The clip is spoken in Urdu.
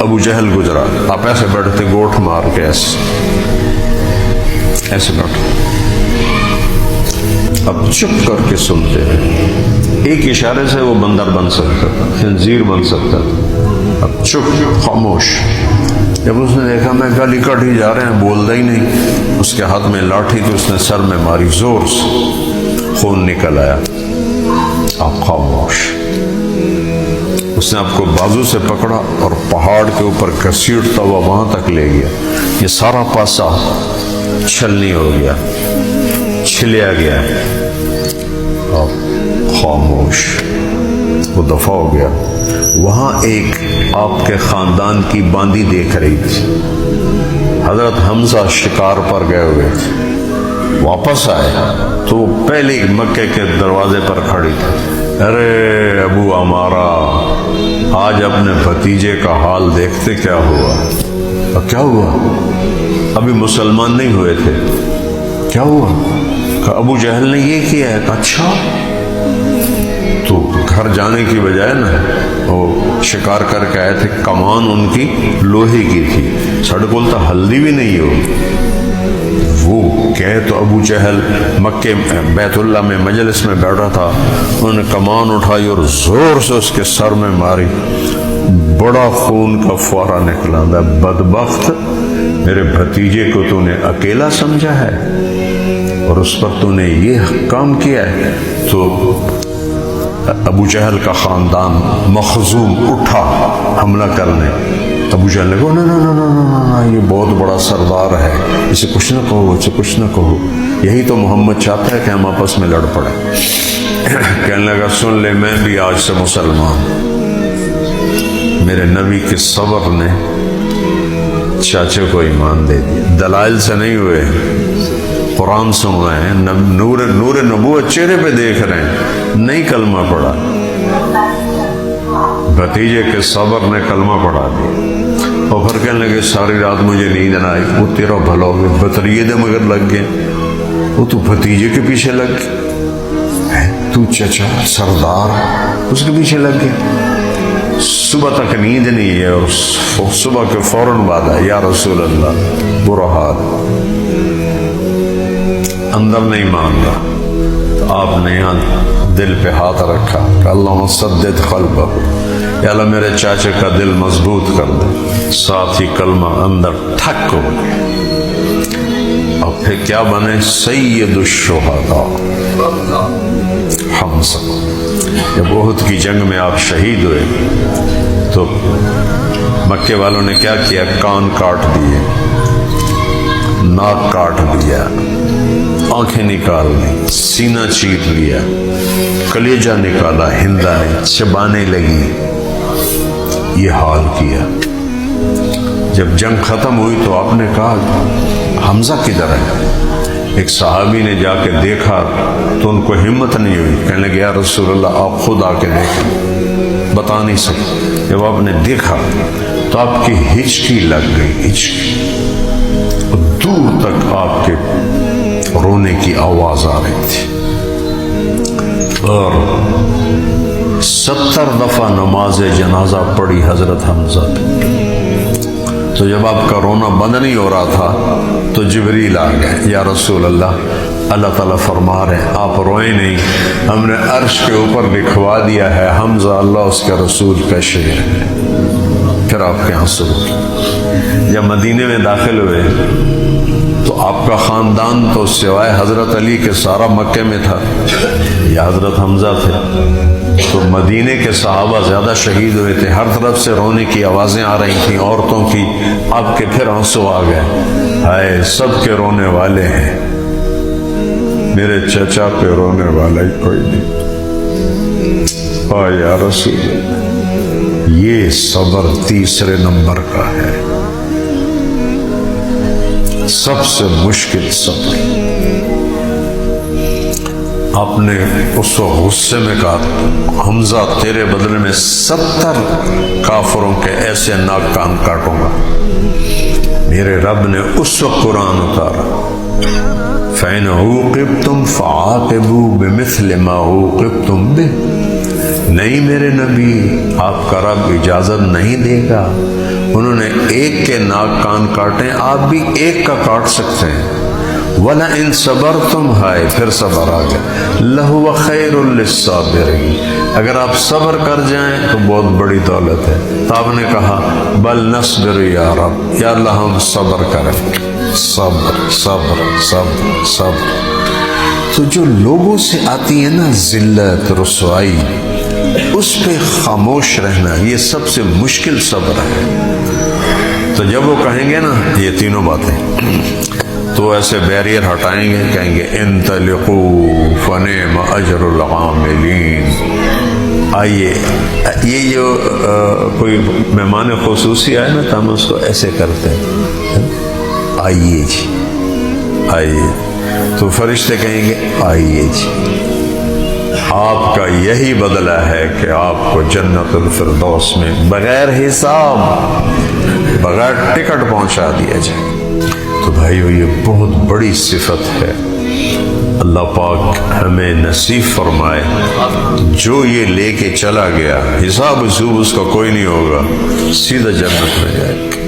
ابو جہل گزرا، آپ ایسے بیٹھے تھے گوٹھ مار کے، ایسے بیٹھے، اب چپ کر کے سنتے ہیں، ایک اشارے سے وہ بندر بن سکتا تھا، خنزیر بن سکتا تھا، اب چپ خاموش۔ جب اس نے دیکھا میں گالی کٹ ہی جا رہے ہیں، بولتا ہی نہیں، اس کے ہاتھ میں لاٹھی تو اس نے سر میں ماری، زور سے خون نکل آیا، آپ خاموش۔ اس نے آپ کو بازو سے پکڑا اور پہاڑ کے اوپر گھسیٹتا ہوا وہاں تک لے گیا، یہ سارا پاسا چھلنی ہو گیا، چھلیا گیا، آپ خاموش، وہ دفع ہو گیا۔ وہاں ایک آپ کے خاندان کی باندی دیکھ رہی تھی، حضرت حمزہ شکار پر گئے ہوئے تھے، واپس آئے تو پہلے مکے کے دروازے پر کھڑی تھی، ارے ابو عمارہ، آج اپنے بھتیجے کا حال دیکھتے کیا ہوا؟ کیا ہوا؟ ابھی مسلمان نہیں ہوئے تھے، کیا ہوا؟ کہ ابو جہل نے یہ کیا ہے۔ کہ اچھا، تو گھر جانے کی بجائے نا وہ شکار کر کے آئے تھے، کمان ان کی لوہے کی تھی، سڑکول تو ہلدی بھی نہیں ہو، وہ کہے تو ابو جہل مکے بیت اللہ میں مجلس میں بیٹھا تھا، انہوں نے کمان اٹھائی اور زور سے اس کے سر میں ماری، بڑا خون کا فوارہ نکلا۔ بدبخت، میرے بھتیجے کو تو نے اکیلا سمجھا ہے اور اس پر تو نے یہ کام کیا ہے۔ تو ابو جہل کا خاندان مخزوم اٹھا حملہ کرنے، ابو جہل نے کہا نا یہ بہت بڑا سردار ہے، اسے کچھ نہ کہو، اسے کچھ نہ کہو، یہی تو محمد چاہتا ہے کہ ہم آپس میں لڑ پڑیں۔ کہنے لگا سن لے، میں بھی آج سے مسلمان، میرے نبی کے صبر نے چاچے کو ایمان دے دیا، دلائل سے نہیں ہوئے، قرآن سن رہے ہیں، نور نبوت چہرے پہ دیکھ رہے ہیں، نہیں کلمہ پڑھا، بھتیجے کے صبر نے کلمہ پڑھا دیا۔ اور پھر کہنے لگے ساری رات مجھے نیند نہ آئی، وہ تیرا بھلا ہو گیا، بطریے دے مگر لگ گئے، وہ تو بھتیجے کے پیچھے لگ گئے، تو چچا سردار اس کے پیچھے لگ گئے، صبح تک نیند نہیں ہے، اور صبح کے فوراً بعد ہے یا رسول اللہ، برا حال، اندر نہیں مان رہا۔ تو آپ نے یہاں دل پہ ہاتھ رکھا کہ اللہم سدد قلبہ، یا اللہ میرے چاچے کا دل مضبوط کر دے، ساتھ ہی کلمہ اندر ٹھک ہو گیا، اور پھر کیا بنے؟ سید الشہداء حمزہ۔ جب احد کی جنگ میں آپ شہید ہوئے تو مکے والوں نے کیا کیا؟ کان کاٹ دیے، ناک کاٹ دیا، آنکھیں نکال لی، سینہ چیر لیا، کلیجہ نکالا، ہندا نے چبانے لگی، یہ حال کیا۔ جب جنگ ختم ہوئی تو آپ نے کہا حمزہ کدھر ہے؟ ایک صحابی نے جا کے دیکھا تو ان کو ہمت نہیں ہوئی، کہنے لگے یا رسول اللہ آپ خود آ کے دیکھیں، بتا نہیں سکتے۔ جب آپ نے دیکھا تو آپ کی ہچکی لگ گئی، ہچکی، دور تک آپ کے رونے کی آواز آ رہی تھی، اور 70 دفعہ نماز جنازہ پڑھی حضرت حمزہ پہ۔ تو جب آپ کا رونا بند نہیں ہو رہا تھا تو جبریل آ گئے، یا رسول اللہ، اللہ تعالیٰ فرما رہے ہیں آپ روئیں نہیں، ہم نے عرش کے اوپر لکھوا دیا ہے حمزہ اللہ اس کے رسول کا شعر ہے۔ پھر آپ کے آنسو رکے۔ جب مدینے میں داخل ہوئے تو آپ کا خاندان تو سوائے حضرت علی کے سارا مکے میں تھا، یا حضرت حمزہ تھے، تو مدینے کے صحابہ زیادہ شہید ہوئے تھے، ہر طرف سے رونے کی آوازیں آ رہی تھیں عورتوں کی، آپ کے پھر آنسو آ گئے، ہائے سب کے رونے والے ہیں، میرے چچا پہ رونے والا ہی کوئی نہیں۔ یا رسول اللہ، یہ صبر تیسرے نمبر کا ہے، سب سے مشکل صبر۔ آپ نے اس وقت غصے میں کہا حمزہ تیرے بدلے میں 70 کافروں کے ایسے ناک کان کاٹوں گا۔ میرے رب نے اس وقت قرآن اتارا، فَإِنْ عُوقِبْتُمْ فَعَاقِبُوا بِمِثْلِ مَا عُوقِبْتُمْ بِهِ۔ نہیں میرے نبی، آپ کا رب اجازت نہیں دے گا انہوں نے ایک کے ناک کان کاٹے، آپ بھی ایک کا کاٹ سکتے ہیں۔ وَلَئِن صَبَرْتُمْ ہائے پھر صبر آ گیا، لَهُوَ خَيْرٌ لِلصَّابِرِينَ، اگر آپ صبر کر جائیں تو بہت بڑی دولت ہے۔ تو آپ نے کہا بل نصبر یا رب، یا اللہ ہم صبر کریں، صبر صبر صبر صبر۔ تو جو لوگوں سے آتی ہے نا ذلت رسوائی، اس پہ خاموش رہنا یہ سب سے مشکل صبر ہے۔ تو جب وہ کہیں گے نا یہ تینوں باتیں تو ایسے بیریئر ہٹائیں گے، کہیں گے انطلقوا فنعم اجر العاملین، آئیے۔ یہ جو کوئی مہمان خصوصی آئے نا تو ہم اس کو ایسے کرتے ہیں، آئیے جی آئیے، تو فرشتے کہیں گے آئیے جی، آپ کا یہی بدلہ ہے کہ آپ کو جنت الفردوس میں بغیر حساب بغیر ٹکٹ پہنچا دیا جائے۔ تو بھائیو یہ بہت بڑی صفت ہے، اللہ پاک ہمیں نصیب فرمائے۔ جو یہ لے کے چلا گیا حساب وصوب اس کا کوئی نہیں ہوگا، سیدھا جنت میں جائے گا۔